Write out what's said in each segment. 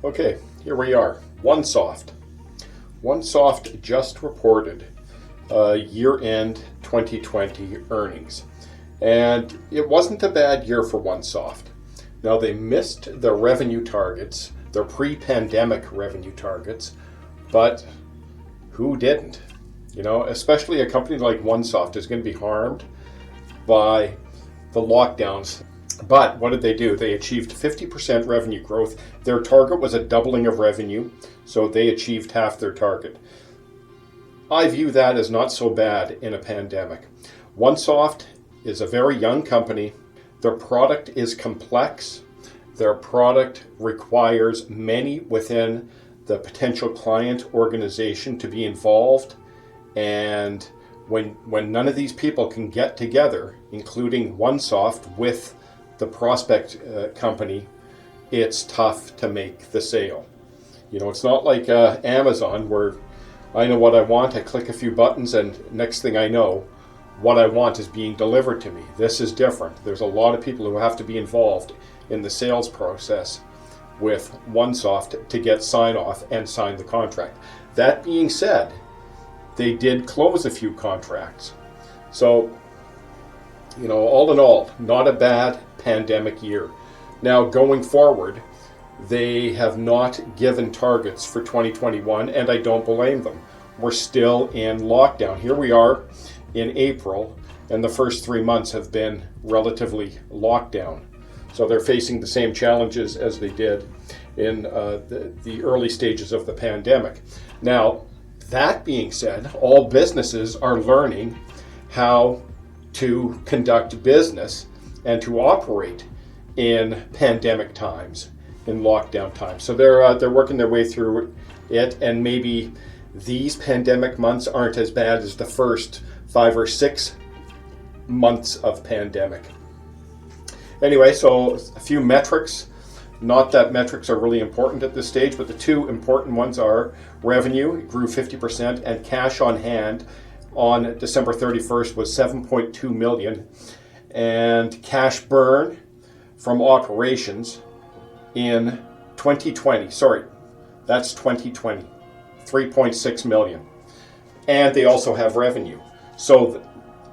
Okay, here we are. OneSoft. OneSoft just reported year-end 2020 earnings. And it wasn't a bad year for OneSoft. Now, they missed their revenue targets, their pre-pandemic revenue targets, but who didn't? You know, especially a company like OneSoft is going to be harmed by the lockdowns. But what did they do? They achieved 50% revenue growth. Their target was a doubling of revenue, so they achieved half their target. I view that as not so bad in a pandemic. OneSoft is a very young company. Their product is complex. Their product requires many within the potential client organization to be involved. And when none of these people can get together, including OneSoft with the prospect company, it's tough to make the sale. You know, it's not like Amazon where I know what I want, I click a few buttons, and next thing I know, what I want is being delivered to me. This is different. There's a lot of people who have to be involved in the sales process with OneSoft to get sign off and sign the contract. That being said, they did close a few contracts. So, you know, all in all, not a bad pandemic year. Now, going forward, they have not given targets for 2021, and I don't blame them. We're still in lockdown. Here we are in April, and the first 3 months have been relatively locked down. So they're facing the same challenges as they did in the early stages of the pandemic. Now, that being said, all businesses are learning how to conduct business and to operate in pandemic times, in lockdown times. So they're working their way through it, and maybe these pandemic months aren't as bad as the first 5 or 6 months of pandemic. Anyway, so a few metrics. Not that metrics are really important at this stage, but the two important ones are revenue grew 50%, and cash on hand on December 31st was 7.2 million, and cash burn from operations in 2020, that's 2020, 3.6 million. And they also have revenue. So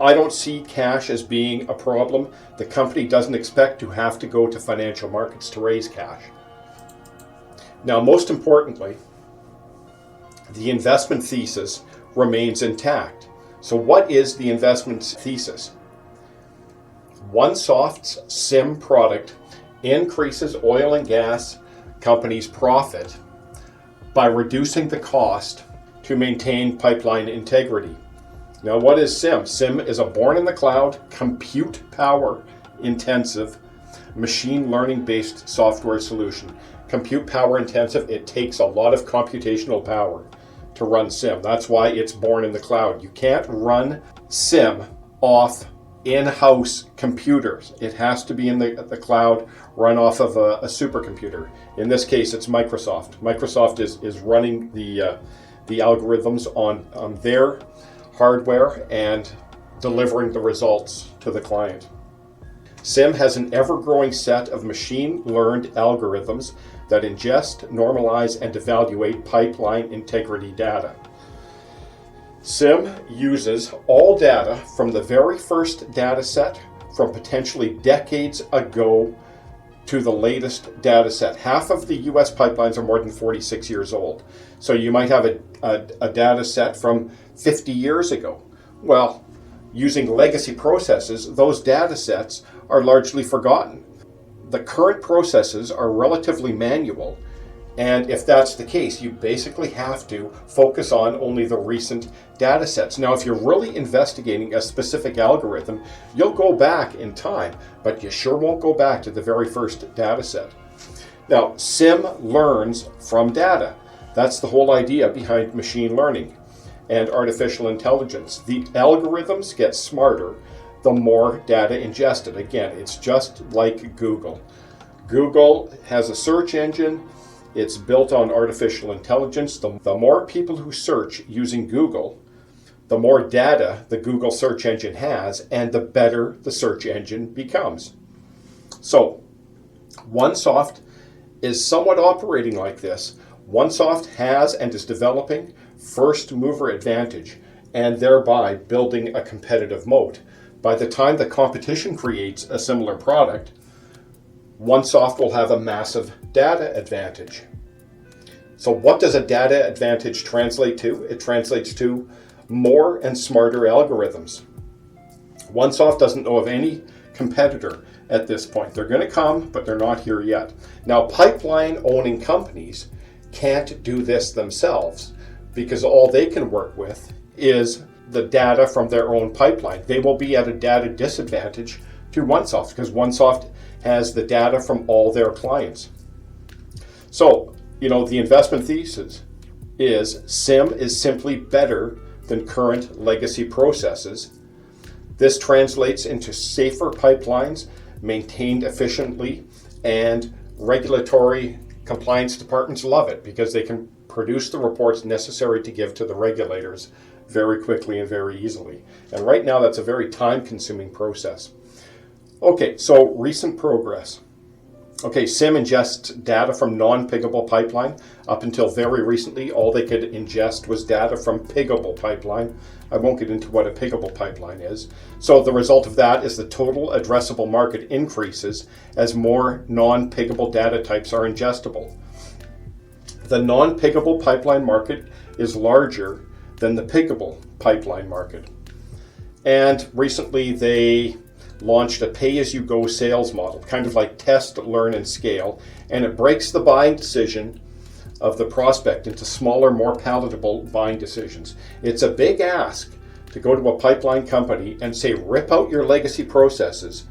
I don't see cash as being a problem. The company doesn't expect to have to go to financial markets to raise cash. Now, most importantly, the investment thesis remains intact. So what is the investment thesis? OneSoft's SIM product increases oil and gas companies' profit by reducing the cost to maintain pipeline integrity. Now, what is SIM? SIM is a born-in-the-cloud, compute power intensive, machine learning based software solution. Compute power intensive, it takes a lot of computational power to run SIM. That's why it's born in the cloud. You can't run SIM off in-house computers. It has to be in the cloud, run off of a supercomputer. In this case, it's Microsoft. Microsoft is running the algorithms on their hardware and delivering the results to the client. SIM has an ever-growing set of machine-learned algorithms that ingest, normalize, and evaluate pipeline integrity data. SIM uses all data from the very first data set from potentially decades ago to the latest data set. Half of the US pipelines are more than 46 years old. So you might have a data set from 50 years ago. Well, using legacy processes, those data sets are largely forgotten. The current processes are relatively manual, and if that's the case, you basically have to focus on only the recent data sets. Now, if you're really investigating a specific algorithm, you'll go back in time, but you sure won't go back to the very first data set. Now, SIM learns from data. That's the whole idea behind machine learning and artificial intelligence. The algorithms get smarter the more data ingested. Again, it's just like Google. Google has a search engine. It's built on artificial intelligence. The more people who search using Google, the more data the Google search engine has, and the better the search engine becomes. So, OneSoft is somewhat operating like this. OneSoft has and is developing first mover advantage and thereby building a competitive moat. By the time the competition creates a similar product, OneSoft will have a massive data advantage. So what does a data advantage translate to? It translates to more and smarter algorithms. OneSoft doesn't know of any competitor at this point. They're going to come, but they're not here yet. Now, pipeline owning companies can't do this themselves because all they can work with is the data from their own pipeline. They will be at a data disadvantage to OneSoft because OneSoft has the data from all their clients. So, the investment thesis is SIM is simply better than current legacy processes. This translates into safer pipelines, maintained efficiently, and regulatory compliance departments love it because they can produce the reports necessary to give to the regulators very quickly and very easily. And right now, that's a very time-consuming process. Okay, so recent progress. Okay, SIM ingests data from non-piggable pipeline. Up until very recently, all they could ingest was data from piggable pipeline. I won't get into what a piggable pipeline is. So the result of that is the total addressable market increases as more non-piggable data types are ingestible. The non-piggable pipeline market is larger than the piggable pipeline market. And recently they launched a pay-as-you-go sales model, kind of like test, learn, and scale, and it breaks the buying decision of the prospect into smaller, more palatable buying decisions. It's a big ask to go to a pipeline company and say, rip out your legacy processes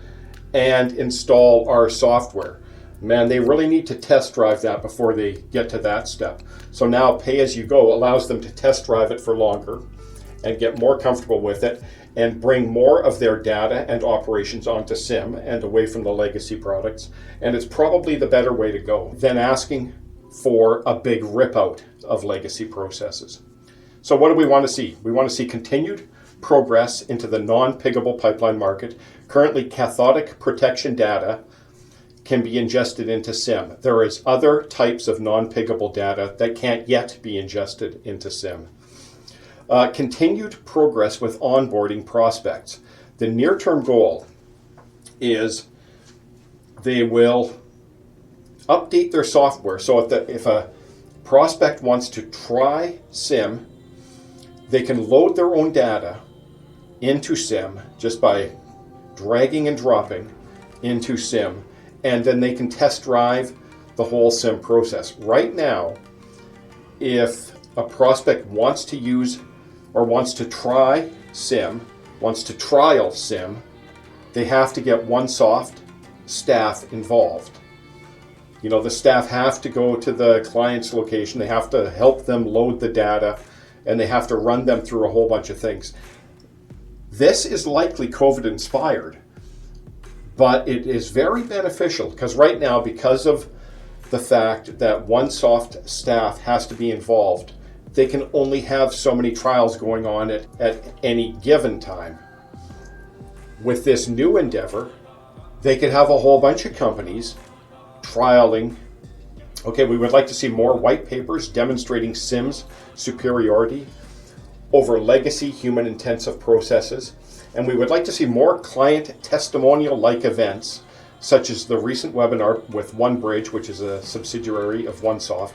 and install our software. Man, they really need to test drive that before they get to that step. So now pay-as-you-go allows them to test drive it for longer and get more comfortable with it and bring more of their data and operations onto SIM and away from the legacy products. And it's probably the better way to go than asking for a big rip out of legacy processes. So what do we want to see? We want to see continued progress into the non-piggable pipeline market. Currently, cathodic protection data can be ingested into SIM. There is other types of non-piggable data that can't yet be ingested into SIM. Continued progress with onboarding prospects. The near-term goal is they will update their software. So if a prospect wants to try SIM, they can load their own data into SIM just by dragging and dropping into SIM, and then they can test drive the whole SIM process. Right now, if a prospect wants to use or wants to try SIM, wants to trial SIM, they have to get OneSoft staff involved. The staff have to go to the client's location, they have to help them load the data, and they have to run them through a whole bunch of things. This is likely COVID inspired, but it is very beneficial because right now, because of the fact that OneSoft staff has to be involved, they can only have so many trials going on at any given time. With this new endeavor, they could have a whole bunch of companies trialing. Okay, we would like to see more white papers demonstrating SIM's superiority over legacy human-intensive processes, and we would like to see more client testimonial-like events, such as the recent webinar with OneBridge, which is a subsidiary of OneSoft,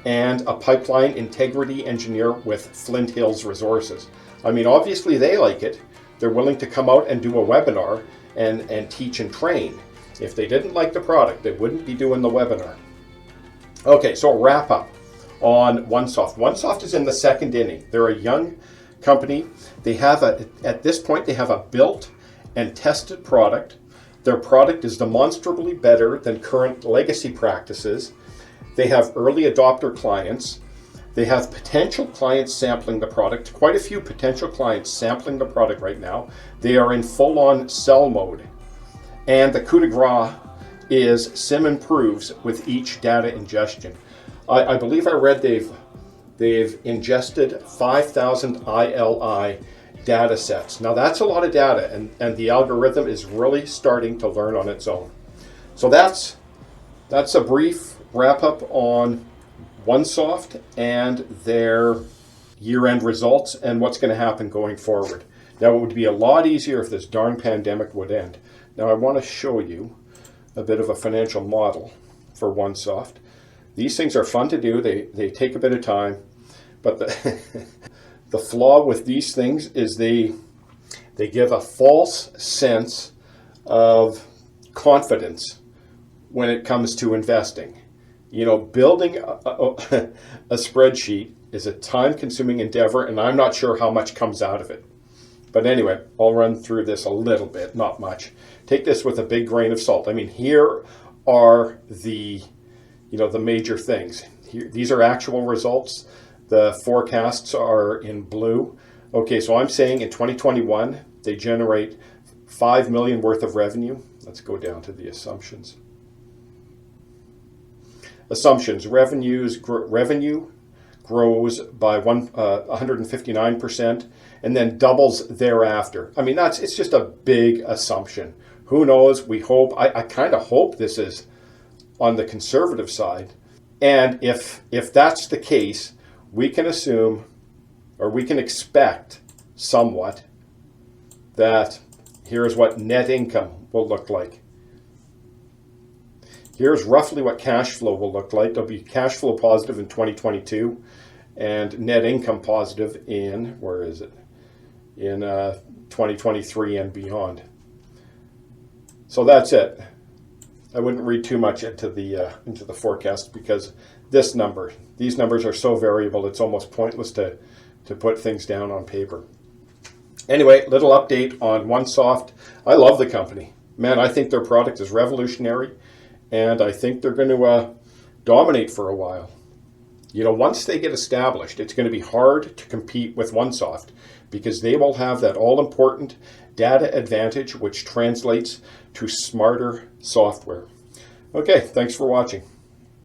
and a pipeline integrity engineer with Flint Hills Resources. I mean, obviously they like it. They're willing to come out and do a webinar and teach and train. If they didn't like the product, they wouldn't be doing the webinar. Okay, so a wrap up on OneSoft. OneSoft is in the second inning. They're a young company. At this point, they have a built and tested product. Their product is demonstrably better than current legacy practices. They have early adopter clients. They have potential clients sampling the product, quite a few potential clients sampling the product right now. They are in full-on sell mode. And the coup de grace is SIM improves with each data ingestion. I believe I read they've ingested 5,000 ILI data sets. Now that's a lot of data, and the algorithm is really starting to learn on its own. So that's a brief wrap up on OneSoft and their year-end results and what's going to happen going forward. Now, it would be a lot easier if this darn pandemic would end. Now, I want to show you a bit of a financial model for OneSoft. These things are fun to do. They take a bit of time, but the flaw with these things is they give a false sense of confidence when it comes to investing. You know, building a spreadsheet is a time-consuming endeavor, and I'm not sure how much comes out of it. But anyway, I'll run through this a little bit, not much. Take this with a big grain of salt. I mean, here are the major things. These are actual results. The forecasts are in blue. Okay, so I'm saying in 2021, they generate $5 million worth of revenue. Let's go down to the assumptions. Assumptions, revenue grows by 159% and then doubles thereafter. I mean, it's just a big assumption. Who knows? We hope, I kind of hope this is on the conservative side. And if that's the case, we can assume, or we can expect somewhat, that here's what net income will look like. Here's roughly what cash flow will look like. There'll be cash flow positive in 2022 and net income positive in, where is it? In 2023 and beyond. So that's it. I wouldn't read too much into the forecast because these numbers are so variable, it's almost pointless to put things down on paper. Anyway, little update on OneSoft. I love the company. Man, I think their product is revolutionary, and I think they're going to dominate for a while. You know, once they get established, it's going to be hard to compete with OneSoft because they will have that all-important data advantage, which translates to smarter software. Okay, thanks for watching.